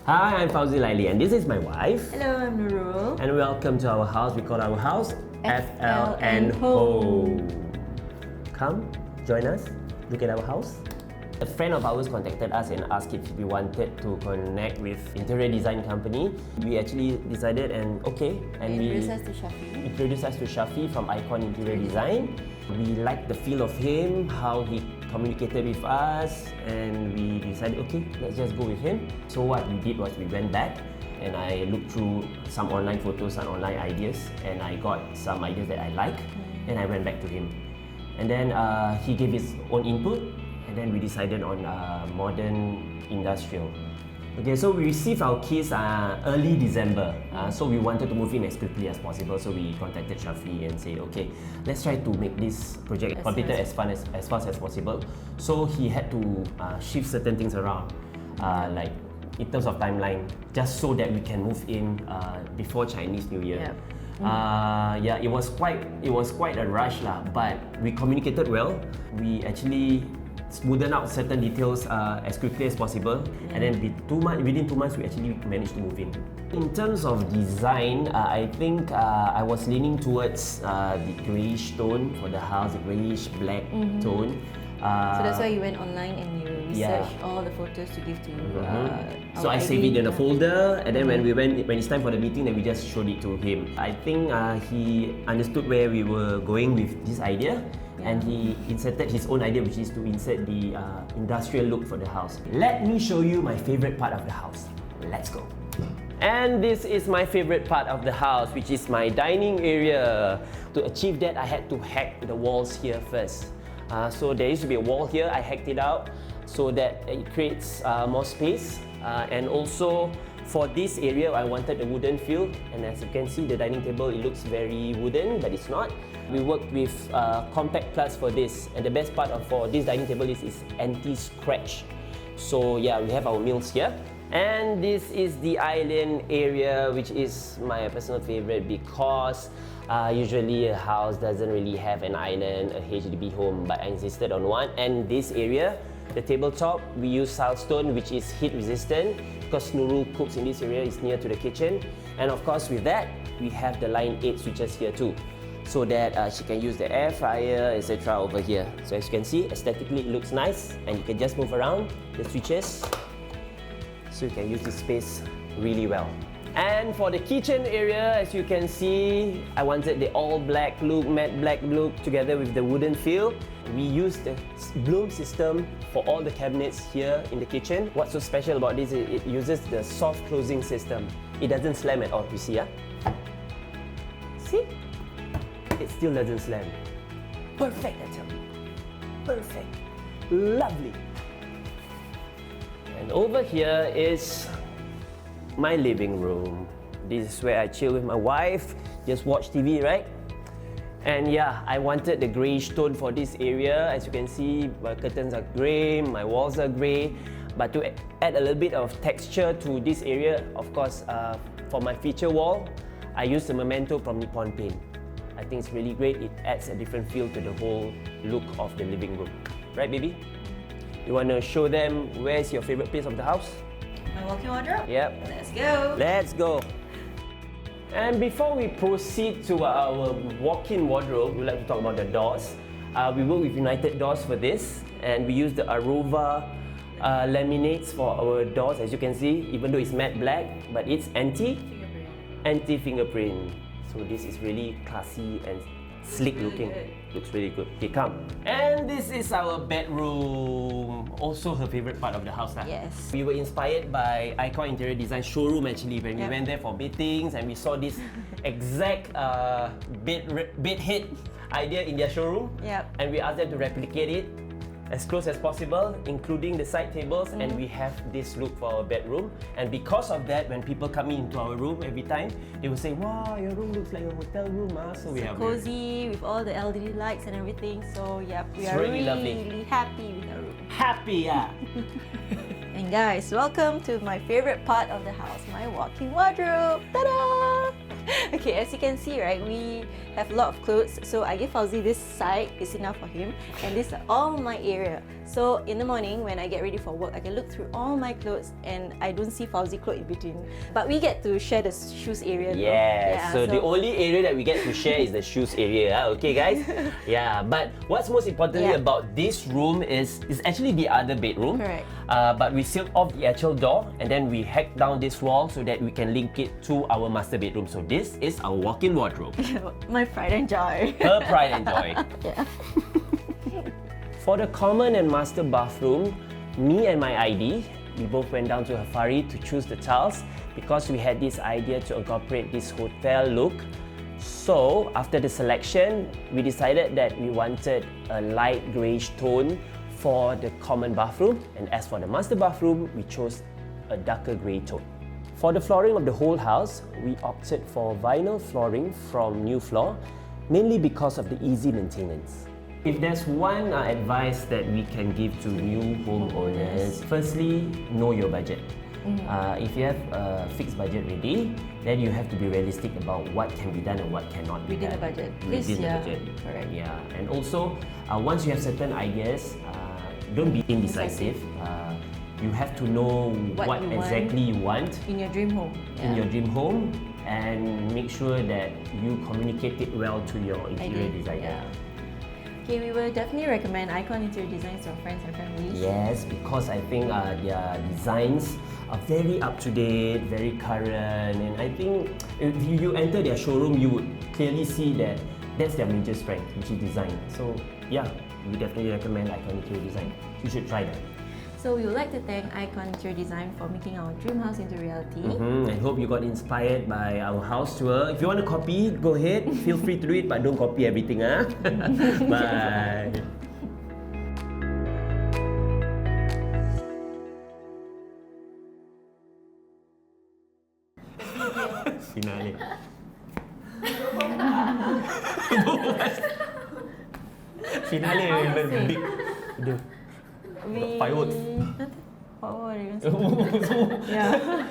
Hi, I'm Fauzie Laili and this is my wife. Hello, I'm Nurul. And welcome to our house. We call our house FLN Home. Come, join us, look at our house. A friend of ours contacted us and asked if we wanted to connect with interior design company. We actually decided and Introduced us to Shafi. Introduced us to Shafi from Icon Interior Design. We liked the feel of him, how he communicated with us, and we decided, okay, let's just go with him. So what we did was we went back and I looked through some online photos and online ideas, and I got some ideas that I like, and I went back to him. And then he gave his own input, and then we decided on modern industrial. Okay, so we received our keys early December. So we wanted to move in as quickly as possible. So we contacted Shafi and said, okay, let's try to make this project completed as fast as possible. So he had to shift certain things around, like in terms of timeline, just so that we can move in before Chinese New Year. Yeah, it was quite a rush lah, but we communicated well. We actually smoothen out certain details as quickly as possible, and then within 2 months we actually managed to move in. In terms of design, I think I was leaning towards the greyish tone for the house, the greyish black tone. So that's why you went online and you researched all the photos to give to So I saved it in a folder, and then when it's time for the meeting, then we just showed it to him. I think he understood where we were going with this idea. And he inserted his own idea, which is to insert the industrial look for the house. Let me show you my favorite part of the house. Let's go. And this is my favorite part of the house, which is my dining area. To achieve that, I had to hack the walls here first. So there used to be a wall here. I hacked it out so that it creates more space. And also for this area, I wanted a wooden feel. And as you can see, the dining table, it looks very wooden, but it's not. We worked with compact plus for this, and the best part for this dining table is anti-scratch. So yeah, we have our meals here. And this is the island area, which is my personal favorite because usually a house doesn't really have an island, a HDB home, but I insisted on one. And this area, the tabletop, we use silestone, which is heat resistant because Nurul cooks in this area, it's near to the kitchen. And of course with that, we have the line 8 switches here too, so that she can use the air fryer, etc. over here. So as you can see, aesthetically it looks nice, and you can just move around the switches, so you can use this space really well. And for the kitchen area, as you can see, I wanted the all black look, matte black look together with the wooden feel. We used the bloom system for all the cabinets here in the kitchen. What's so special about this is it uses the soft closing system. It doesn't slam at all, you see? See? It still doesn't slam. Perfect, I tell you. Perfect. Lovely. And over here is my living room. This is where I chill with my wife, just watch TV, right? And yeah, I wanted the greyish tone for this area. As you can see, my curtains are grey, my walls are grey. But to add a little bit of texture to this area, of course, for my feature wall, I used the Memento from Nippon Paint. I think it's really great. It adds a different feel to the whole look of the living room. Right, baby? You want to show them where's your favorite place of the house? My walk-in wardrobe? Yep. Let's go! Let's go! And before we proceed to our walk-in wardrobe, we'd like to talk about the doors. We work with United Doors for this, and we use the Arova laminates for our doors. As you can see, even though it's matte black, but it's anti-fingerprint. So this is really classy and sleek looking. Looks really good. Okay, come. And this is our bedroom. Also her favorite part of the house. Yes. We were inspired by Icon Interior Design showroom actually when we went there for meetings, and we saw this exact bed head idea in their showroom. And we asked them to replicate it as close as possible, including the side tables, and we have this look for our bedroom. And because of that, when people come into our room every time, they will say, "Wow, your room looks like a hotel room." So we have cozy with all the LED lights and everything. So yeah, we are really really happy with our room. Happy, yeah. And guys, welcome to my favorite part of the house, my walk-in wardrobe. Ta-da! Okay, as you can see, right, we have a lot of clothes. So I give Fauzie this side, it's enough for him. And this is all my area. So in the morning when I get ready for work, I can look through all my clothes and I don't see Fauzie clothes in between. But we get to share the shoes area. Yeah, so the only area that we get to share is the shoes area. Okay, guys? Yeah, but what's most importantly about this room is actually the other bedroom. Correct. But we sealed off the actual door and then we hacked down this wall so that we can link it to our master bedroom. So this is our walk-in wardrobe. My pride and joy. Her pride and joy. Yeah. For the common and master bathroom, me and my ID, we both went down to Hafari to choose the tiles because we had this idea to incorporate this hotel look. So after the selection, we decided that we wanted a light greyish tone for the common bathroom, and as for the master bathroom, we chose a darker grey tone. For the flooring of the whole house, we opted for vinyl flooring from New Floor, mainly because of the easy maintenance. If there's one advice that we can give to new homeowners, firstly, know your budget. If you have a fixed budget ready, then you have to be realistic about what can be done and what cannot be Within done. the budget. Within the budget. Correct. Yeah, and also once you have certain ideas, don't be indecisive. You have to know what you exactly you want In your dream home. in your dream home, and make sure that you communicate it well to your interior designer. Okay, we will definitely recommend Icon Interior Designs to our friends and families. Yes, because I think their designs are very up to date, very current, and I think if you enter their showroom, you would clearly see that that's their major strength, which is design. So yeah, we definitely recommend Icon Interior Design. You should try that. So we would like to thank Icon Interior Design for making our dream house into reality. I hope you got inspired by our house tour. If you want to copy, go ahead. Feel free to do it, but don't copy everything. Bye. Finale. Finale even big. Aduh. Fireworks. What were you going to say? Yeah.